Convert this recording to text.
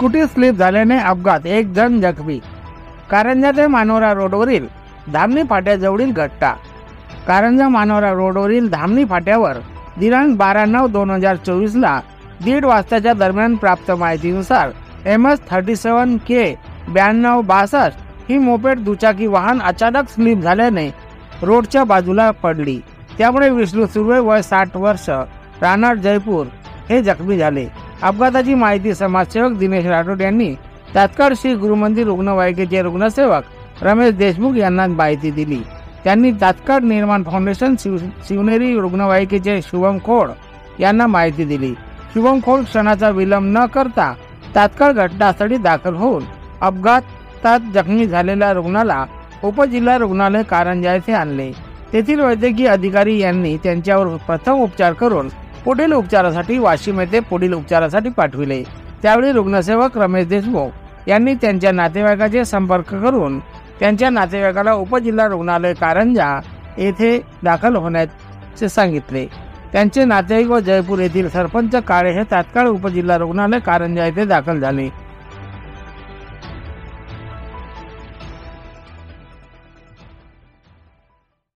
Scooty slip झाल्याने अपघात, 1 जण जखमी. कारंजा ते मानोरा रोडवरील धामणी फाट्याजवळील घटना. कारंजा मानोरा रोडवरील धामणी फाट्यावर दिनांक 12/9/2024 ला 1:30 वाजताच्या दरम्यान प्राप्त माहितीनुसार MS37K 9262 ही मोपेड दुचाकी वाहन अचानक स्लिप झाल्याने रोडच्या बाजूला पडली. त्यामुळे विष्णू सुर्वे वय 60 वर्ष राहणार जयपूर हे जखमी झाले. अपघाताची माहिती समाजसेवक दिनेश राठोड यांनी तात्काळ श्री गुरुमंदिर रुग्णवाहिकेचे रुग्णसेवक रमेश देशमुख यांना माहिती दिली. त्यांनी तात्काळ निर्माण फाउंडेशन शिवनेरी रुग्णवाहिकेचे शुभम खोड यांना माहिती दिली. शुभम खोड क्षणाचा विलंब न करता तात्काळ घटनास्थळी दाखल होऊन अपघातात जखमी झालेल्या रुग्णाला उपजिल्हा रुग्णालय कारंजा येथे आणले. तेथील वैद्यकीय अधिकारी यांनी त्यांच्यावर प्रथम उपचार करून पुढील उपचारासाठी वाशिम येथे पुढील उपचारासाठी पाठविले. त्यावेळी रुग्णसेवक रमेश देशमुख यांनी त्यांच्या नातेवाईकाचे संपर्क करून त्यांच्या नातेवाईकाला उपजिल्हा रुग्णालय कारंजा येथे दाखल होण्याचे सांगितले. त्यांचे नातेवाईक व जयपूर येथील सरपंच काळे हे तात्काळ उपजिल्हा रुग्णालय कारंजा येथे दाखल झाले.